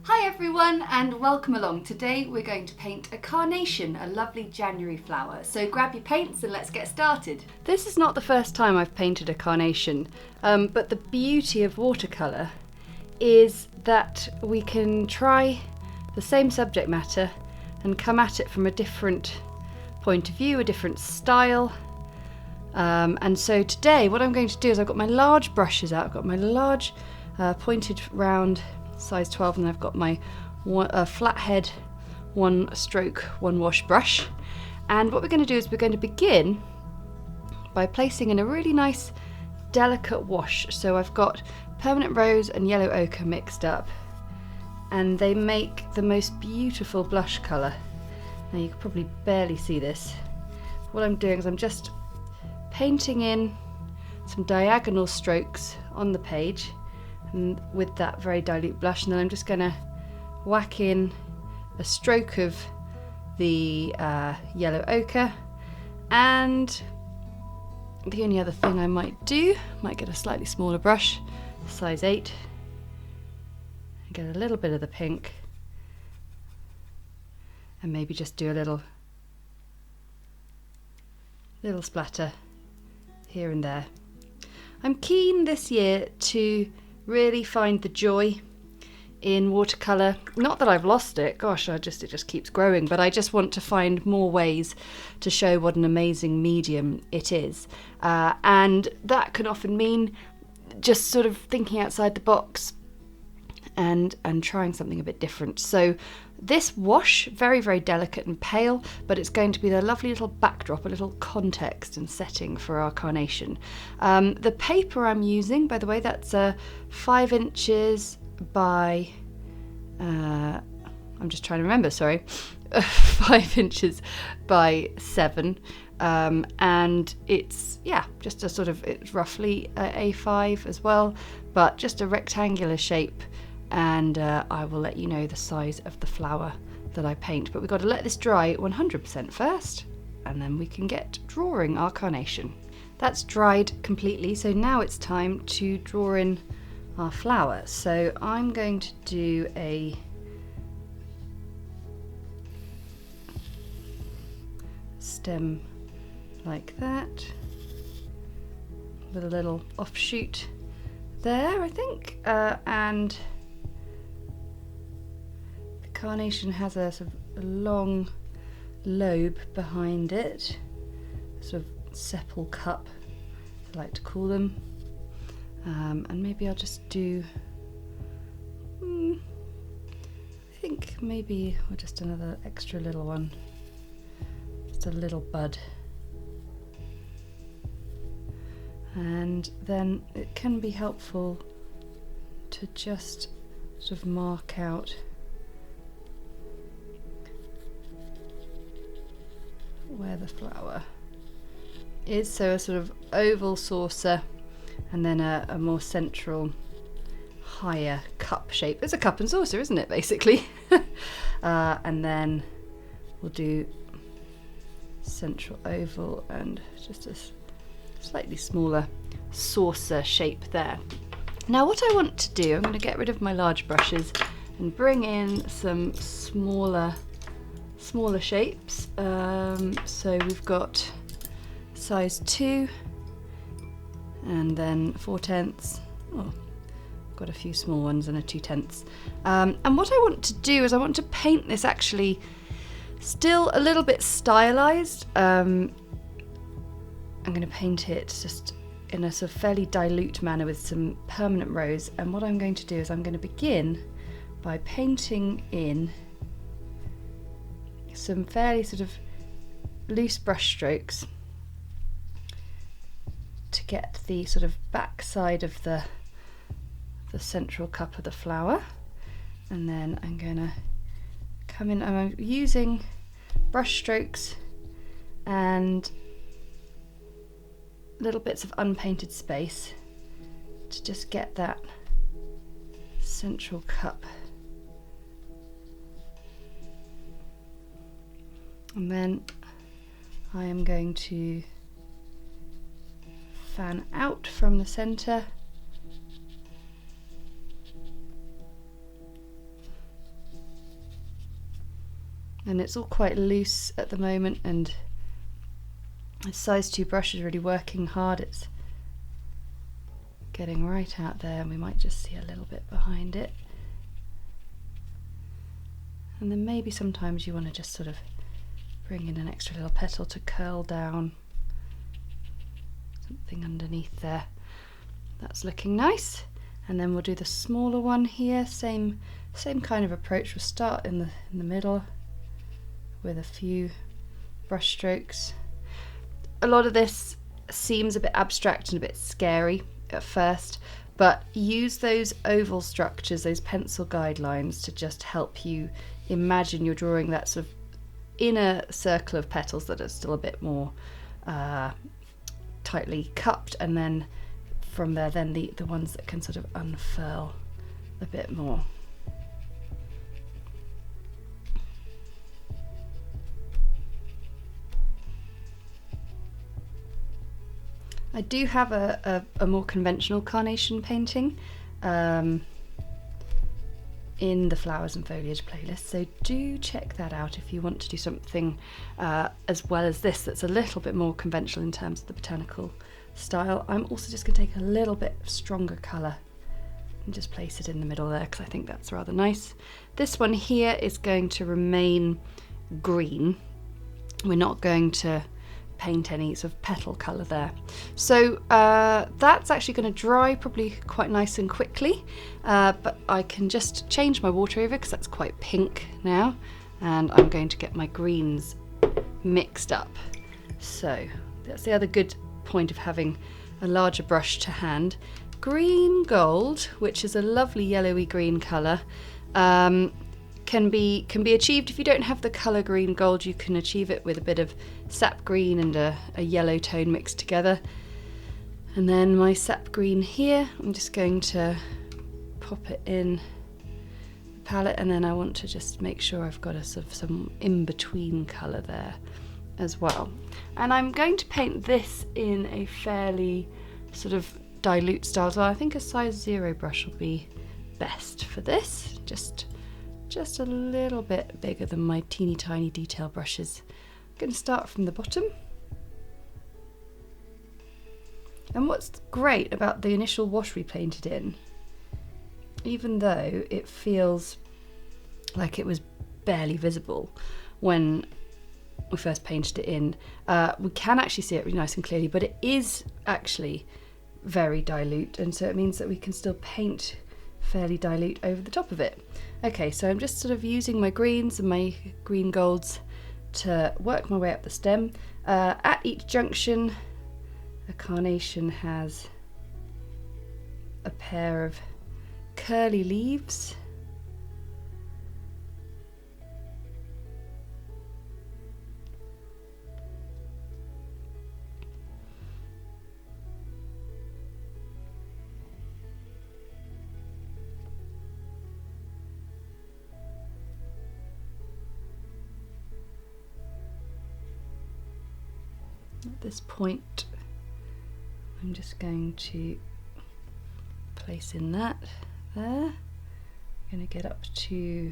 Hi everyone and welcome along. Today we're going to paint a carnation, a lovely January flower. So grab your paints and let's get started. This is not the first time I've painted a carnation, but the beauty of watercolour is that we can try the same subject matter and come at it from a different point of view, a different style. And so today what I'm going to do is I've got my large brushes out, I've got my large pointed round size 12, and I've got my flathead one stroke one wash brush. And what we're going to do is we're going to begin by placing in a really nice delicate wash. So I've got permanent rose and yellow ochre mixed up, and they make the most beautiful blush colour. Now you can probably barely see this. What I'm doing is I'm just painting in some diagonal strokes on the page and with that very dilute blush, and then I'm just going to whack in a stroke of the yellow ochre. And the only other thing I might get a slightly smaller brush, size 8, and get a little bit of the pink, and maybe just do a little splatter here and there. I'm keen this year to really find the joy in watercolour. Not that I've lost it, gosh, it just keeps growing, but I just want to find more ways to show what an amazing medium it is. And that can often mean just sort of thinking outside the box and trying something a bit different. So this wash, very, very delicate and pale, but it's going to be the lovely little backdrop, a little context and setting for our carnation. The paper I'm using, by the way, that's 5 inches by, I'm just trying to remember, sorry, 5 inches by 7. And it's, yeah, just a sort of, it's roughly A5 as well, but just a rectangular shape. And I will let you know the size of the flower that I paint. But we've got to let this dry 100% first, and then we can get drawing our carnation. That's dried completely, so now it's time to draw in our flower. So I'm going to do a stem like that, with a little offshoot there, I think, and carnation has a sort of long lobe behind it, sort of sepal cup, as I like to call them. And maybe I'll just do, I think maybe just another extra little one, just a little bud. And then it can be helpful to just sort of mark out where the flower is, so a sort of oval saucer and then a more central higher cup shape. It's a cup and saucer, isn't it, basically? And then we'll do central oval and just a slightly smaller saucer shape there. Now what I want to do, I'm going to get rid of my large brushes and bring in some smaller shapes. So we've got size 2 and then 4/10. Oh, got a few small ones and a 2/10. And what I want to do is I want to paint this actually still a little bit stylized. I'm going to paint it just in a sort of fairly dilute manner with some permanent rose. And what I'm going to do is I'm going to begin by painting in some fairly sort of loose brush strokes to get the sort of back side of the central cup of the flower. And then I'm going to come in, I'm using brush strokes and little bits of unpainted space to just get that central cup. And then I am going to fan out from the centre and it's all quite loose at the moment, and the size 2 brush is really working hard. It's getting right out there, and we might just see a little bit behind it. And then maybe sometimes you want to just sort of bring in an extra little petal to curl down something underneath there. That's looking nice. And then we'll do the smaller one here, same kind of approach. We'll start in the middle with a few brush strokes. A lot of this seems a bit abstract and a bit scary at first, but use those oval structures, those pencil guidelines, to just help you imagine you're drawing that sort of inner circle of petals that are still a bit more tightly cupped, and then from there then the ones that can sort of unfurl a bit more. I do have a more conventional carnation painting in the flowers and foliage playlist, so do check that out if you want to do something as well as this that's a little bit more conventional in terms of the botanical style. I'm also just going to take a little bit stronger colour and just place it in the middle there, because I think that's rather nice. This one here is going to remain green. We're not going to paint any sort of petal colour there. So that's actually going to dry probably quite nice and quickly, but I can just change my water over because that's quite pink now, and I'm going to get my greens mixed up. So that's the other good point of having a larger brush to hand. Green gold, which is a lovely yellowy green colour, can be achieved if you don't have the colour green gold. You can achieve it with a bit of sap green and a yellow tone mixed together. And then my sap green here, I'm just going to pop it in the palette, and then I want to just make sure I've got a sort of some in-between colour there as well. And I'm going to paint this in a fairly sort of dilute style, so I think a size 0 brush will be best for this. Just a little bit bigger than my teeny tiny detail brushes. I'm going to start from the bottom. And what's great about the initial wash we painted in, even though it feels like it was barely visible when we first painted it in, we can actually see it really nice and clearly, but it is actually very dilute, and so it means that we can still paint fairly dilute over the top of it. Okay, so I'm just sort of using my greens and my green golds to work my way up the stem. At each junction, a carnation has a pair of curly leaves. At this point, I'm just going to place in that there. I'm going to get up to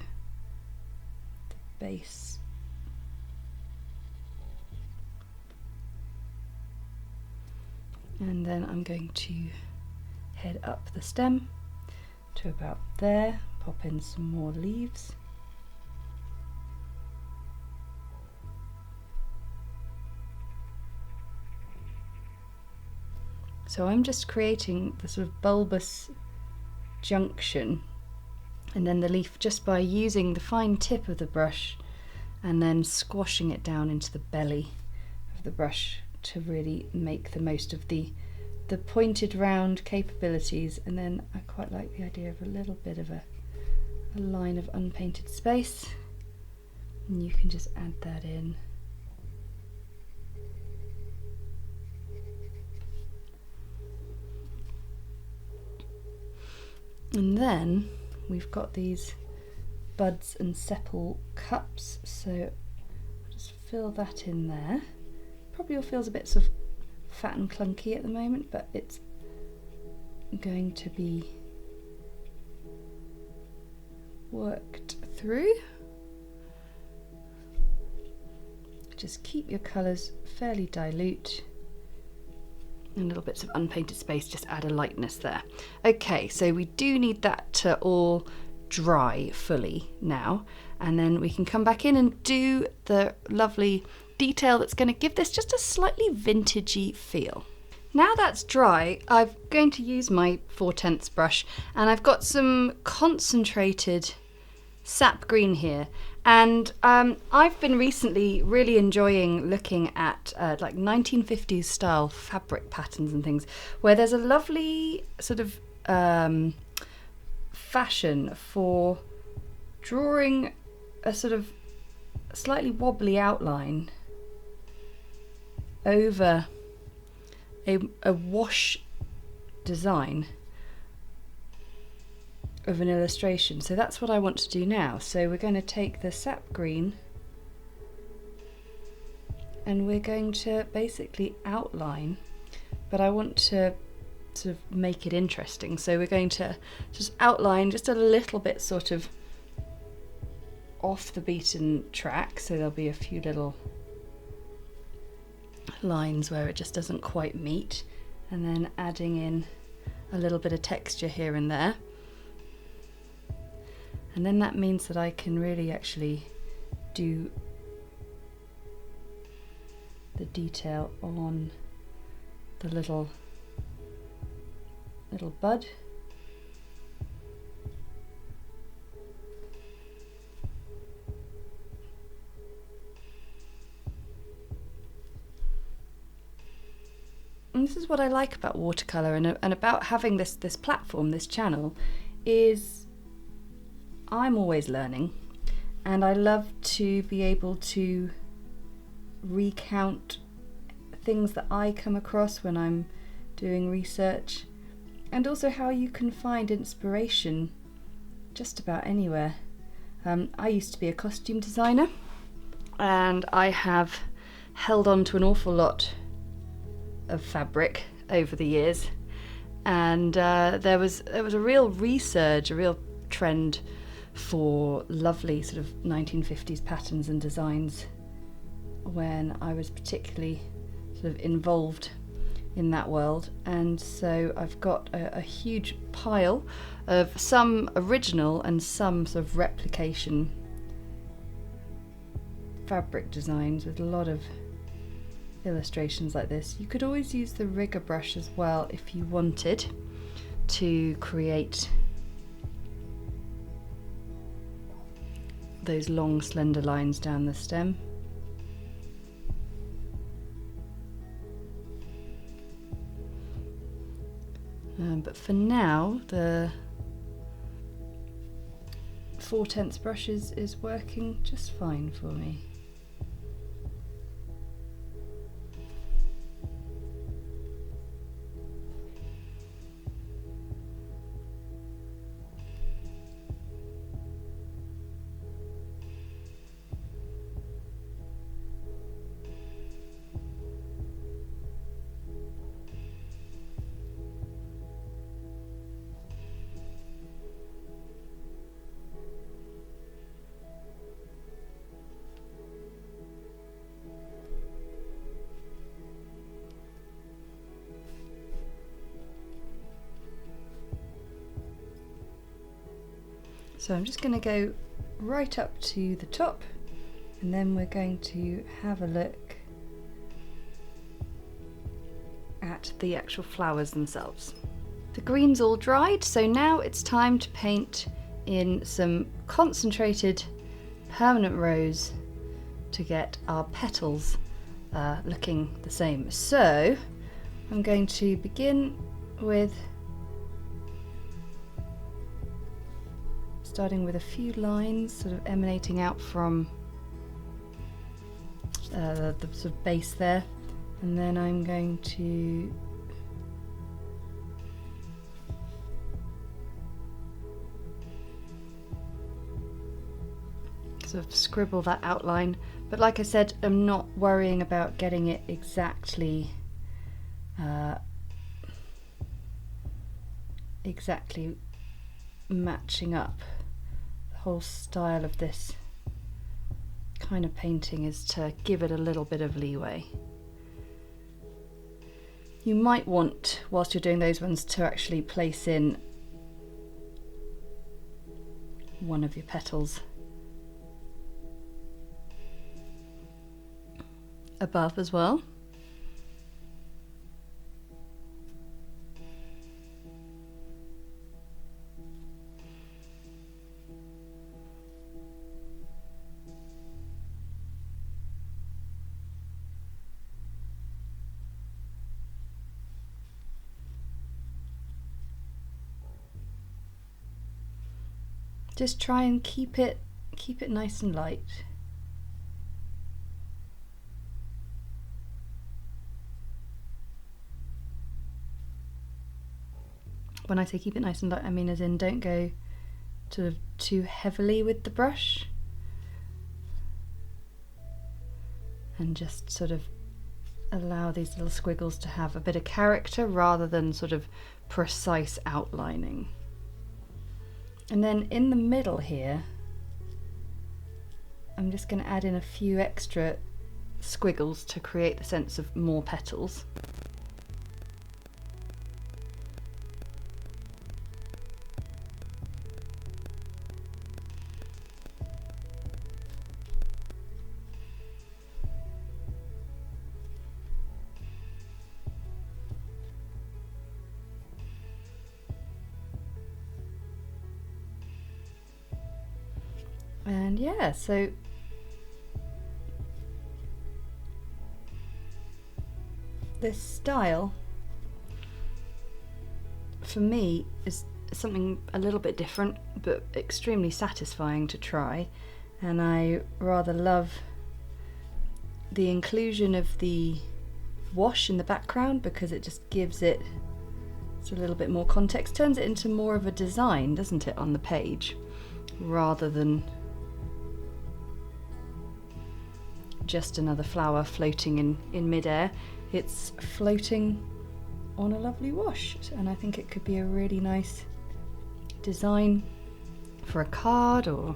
the base. And then I'm going to head up the stem to about there, pop in some more leaves. So I'm just creating the sort of bulbous junction, and then the leaf just by using the fine tip of the brush and then squashing it down into the belly of the brush to really make the most of the pointed round capabilities. And then I quite like the idea of a little bit of a line of unpainted space, and you can just add that in. And then we've got these buds and sepal cups, so I'll just fill that in there. Probably all feels a bit sort of fat and clunky at the moment, but it's going to be worked through. just keep your colours fairly dilute. And little bits of unpainted space, just add a lightness there. Okay, so we do need that to all dry fully now, and then we can come back in and do the lovely detail that's going to give this just a slightly vintagey feel. Now that's dry, I'm going to use my 4/10 brush, and I've got some concentrated sap green here, and I've been recently really enjoying looking at like 1950s style fabric patterns and things, where there's a lovely sort of fashion for drawing a sort of slightly wobbly outline over a wash design of an illustration. So that's what I want to do now. So we're going to take the sap green and we're going to basically outline, but I want to sort of make it interesting. So we're going to just outline just a little bit sort of off the beaten track. So there'll be a few little lines where it just doesn't quite meet, and then adding in a little bit of texture here and there. And then that means that I can really actually do the detail on the little bud. And this is what I like about watercolour and about having this platform, this channel, is I'm always learning, and I love to be able to recount things that I come across when I'm doing research, and also how you can find inspiration just about anywhere. I used to be a costume designer, and I have held on to an awful lot of fabric over the years, and there was a real resurge, a real trend for lovely sort of 1950s patterns and designs when I was particularly sort of involved in that world. And so I've got a huge pile of some original and some sort of replication fabric designs with a lot of illustrations like this. You could always use the rigger brush as well if you wanted to create those long slender lines down the stem. But for now the 4/10 brush is working just fine for me. So I'm just going to go right up to the top, and then we're going to have a look at the actual flowers themselves. The green's all dried, so now it's time to paint in some concentrated permanent rose to get our petals looking the same. So I'm going to begin with starting with a few lines sort of emanating out from the sort of base there, and then I'm going to sort of scribble that outline. But like I said, I'm not worrying about getting it exactly matching up. The whole style of this kind of painting is to give it a little bit of leeway. You might want, whilst you're doing those ones, to actually place in one of your petals above as well. Just try and keep it nice and light. When I say keep it nice and light, I mean as in don't go sort of too heavily with the brush, and just sort of allow these little squiggles to have a bit of character rather than sort of precise outlining. And then in the middle here, I'm just going to add in a few extra squiggles to create the sense of more petals. And yeah, so this style for me is something a little bit different but extremely satisfying to try, and I rather love the inclusion of the wash in the background because it just gives it a little bit more context, turns it into more of a design, doesn't it, on the page, rather than just another flower floating in midair. It's floating on a lovely wash, and I think it could be a really nice design for a card or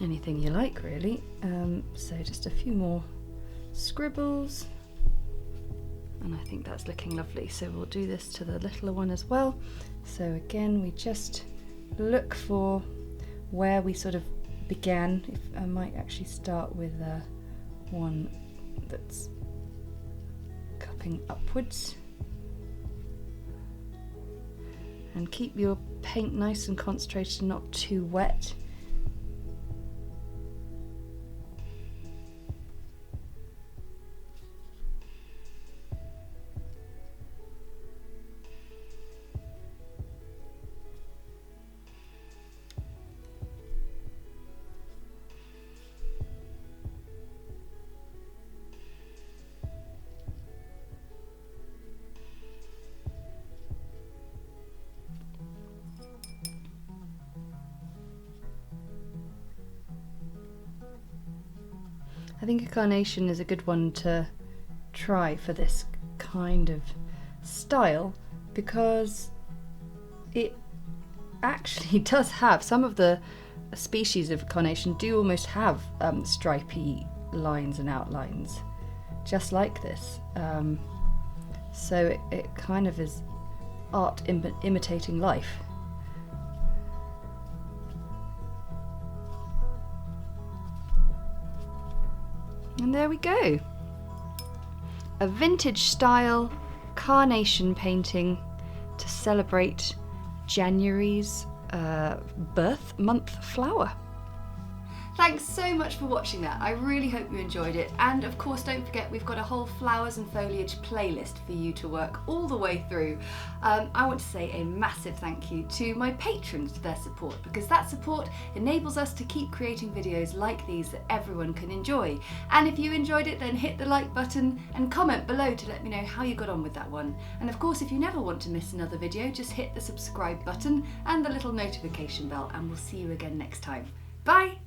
anything you like, really. So just a few more scribbles, and I think that's looking lovely. So we'll do this to the littler one as well. So again, we just look for where we sort of began. If I might actually start with one that's cupping upwards, and keep your paint nice and concentrated, not too wet. I think a carnation is a good one to try for this kind of style because it actually does have, some of the species of carnation do almost have stripy lines and outlines, just like this. So it kind of is art imitating life. And there we go. A vintage style carnation painting to celebrate January's birth month flower. Thanks so much for watching that. I really hope you enjoyed it. And of course, don't forget, we've got a whole flowers and foliage playlist for you to work all the way through. I want to say a massive thank you to my patrons for their support, because that support enables us to keep creating videos like these that everyone can enjoy. And if you enjoyed it, then hit the like button and comment below to let me know how you got on with that one. And of course, if you never want to miss another video, just hit the subscribe button and the little notification bell, and we'll see you again next time. Bye!